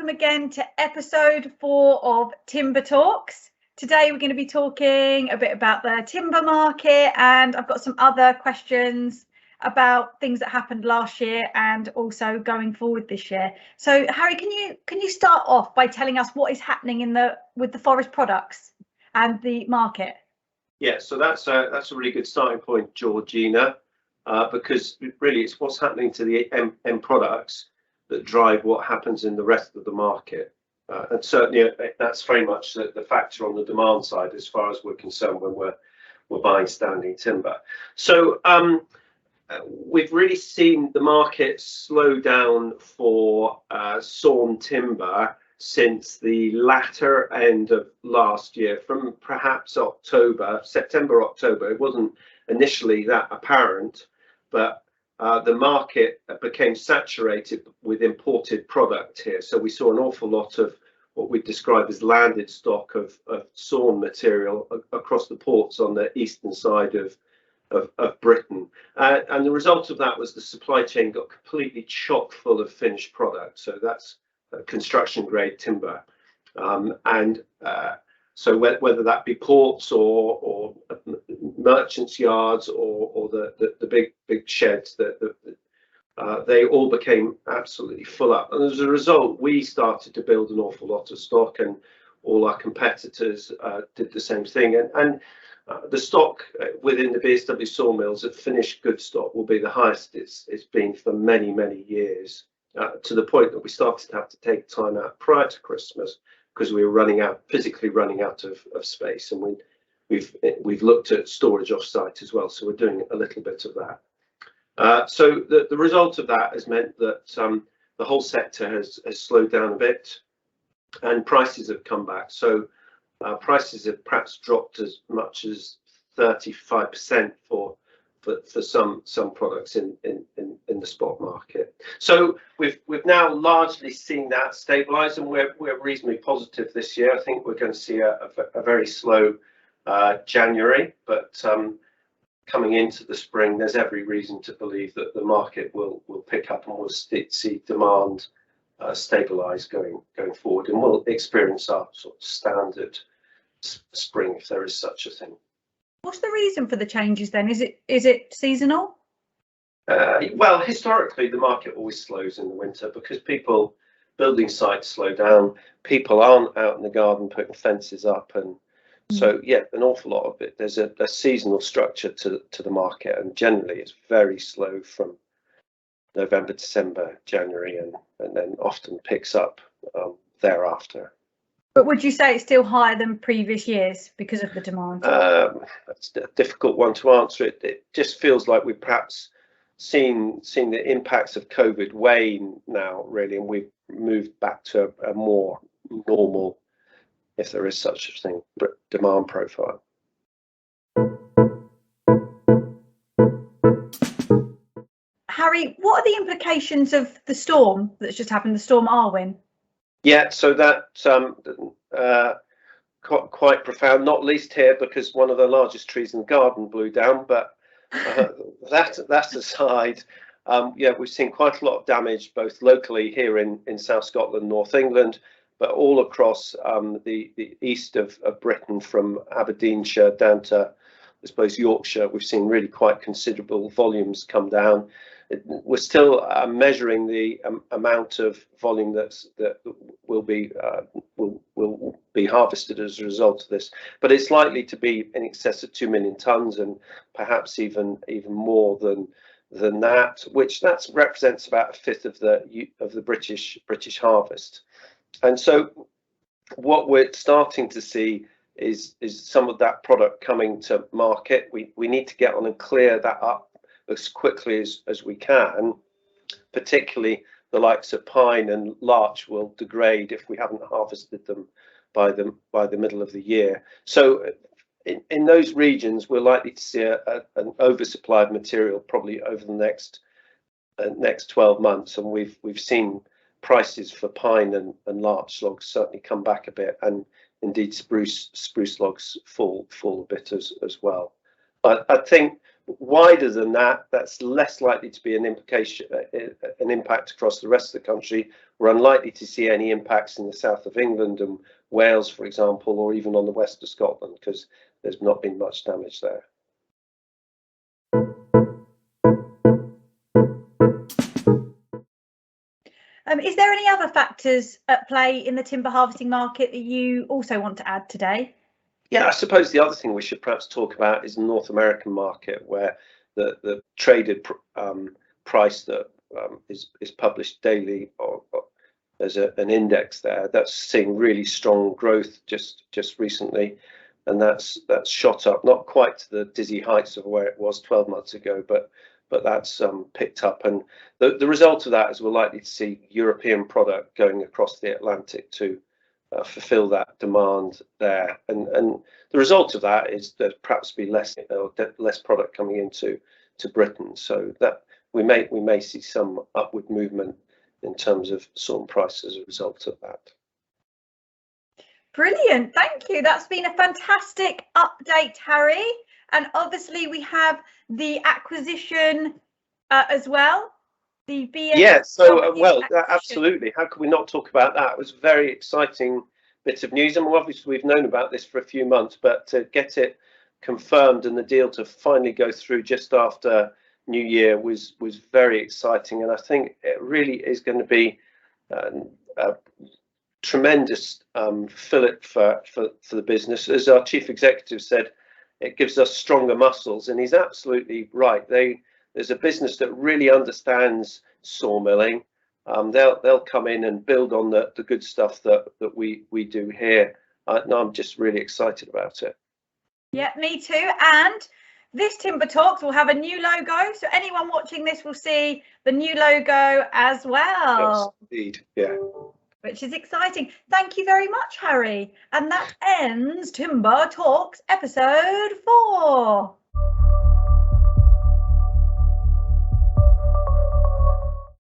welcome again to episode 4 of Timber Talks. Today we're going to be talking a bit about the timber market, and I've got some other questions about things that happened last year and also going forward this year. So Harry, can you start off by telling us what is happening with the forest products and the market? Yeah, so that's a really good starting point, Georgina, because really it's what's happening to the end products that drive what happens in the rest of the market. And certainly that's very much the factor on the demand side as far as we're concerned when we're buying standing timber. So we've really seen the market slow down for sawn timber since the latter end of last year, from perhaps September, October. It wasn't initially that apparent, but the market became saturated with imported product here. So we saw an awful lot of what we describe as landed stock of sawn material across the ports on the eastern side of Britain. And the result of that was the supply chain got completely chock full of finished product. So that's construction grade timber. So whether that be ports or merchants' yards or the big sheds, they all became absolutely full up. And as a result, we started to build an awful lot of stock, and all our competitors did the same thing. And the stock within the BSW sawmills at finished good stock will be the highest it's been for many, many years, to the point that we started to have to take time out prior to Christmas because we were physically running out of space, and we've looked at storage off-site as well, so we're doing a little bit of that. So the result of that has meant that the whole sector has slowed down a bit, and prices have come back. So prices have perhaps dropped as much as 35% for some products in the spot market. So we've now largely seen that stabilize, and we're reasonably positive this year. I think we're going to see a very slow January, but coming into the spring, there's every reason to believe that the market will pick up, and we'll see demand stabilize going forward, and we'll experience our sort of standard spring, if there is such a thing. What's the reason for the changes then? Is it seasonal? Well, historically, the market always slows in the winter because building sites slow down. People aren't out in the garden putting fences up, and so yeah, an awful lot of it. There's a seasonal structure to the market, and generally it's very slow from November, December, January, and then often picks up thereafter. But would you say it's still higher than previous years because of the demand? That's a difficult one to answer. It just feels like we've perhaps seen the impacts of COVID wane now, really, and we've moved back to a more normal, if there is such a thing, demand profile. Harry, what are the implications of the storm that's just happened, the storm Arwen? Yeah, so that quite profound, not least here because one of the largest trees in the garden blew down. But that aside, yeah, we've seen quite a lot of damage both locally here in South Scotland, North England, but all across the east of Britain, from Aberdeenshire down to, I suppose, Yorkshire. We've seen really quite considerable volumes come down. We're still measuring the amount of volume that will be harvested as a result of this, but it's likely to be in excess of 2 million tonnes, and perhaps even more than that, which represents about a fifth of the British harvest. And so what we're starting to see is some of that product coming to market. We need to get on and clear that up as quickly as we can. Particularly the likes of pine and larch will degrade if we haven't harvested them by the middle of the year. So in those regions, we're likely to see an oversupply of material probably over the next 12 months, and we've seen prices for pine and larch logs certainly come back a bit, and indeed spruce logs fall a bit as well. I think wider than that, that's less likely to be an impact across the rest of the country. We're unlikely to see any impacts in the south of England and Wales, for example, or even on the west of Scotland, because there's not been much damage there. Is there any other factors at play in the timber harvesting market that you also want to add today? Yeah, I suppose the other thing we should perhaps talk about is the North American market, where the traded price that is published daily, or there's an index there that's seeing really strong growth just recently, and that's shot up, not quite to the dizzy heights of where it was 12 months ago, but that's picked up, and the result of that is we're likely to see European product going across the Atlantic to fulfill that demand there, and the result of that is that perhaps be less product coming into Britain, so that we may see some upward movement in terms of sawn price as a result of that. Brilliant, thank you. That's been a fantastic update, Harry. And obviously we have the acquisition as well. The BSW. Yeah, so well, absolutely. How could we not talk about that? It was a very exciting bit of news, and obviously we've known about this for a few months, but to get it confirmed and the deal to finally go through just after New Year was very exciting, and I think it really is going to be a tremendous fillip for the business. As our chief executive said, it gives us stronger muscles, and he's absolutely right. There's a business that really understands sawmilling. They'll come in and build on the good stuff that we do here. And I'm just really excited about it. Yeah, me too. And this Timber Talks will have a new logo, so anyone watching this will see the new logo as well. Yes, indeed. Yeah. Which is exciting. Thank you very much, Harry. And that ends Timber Talks episode 4.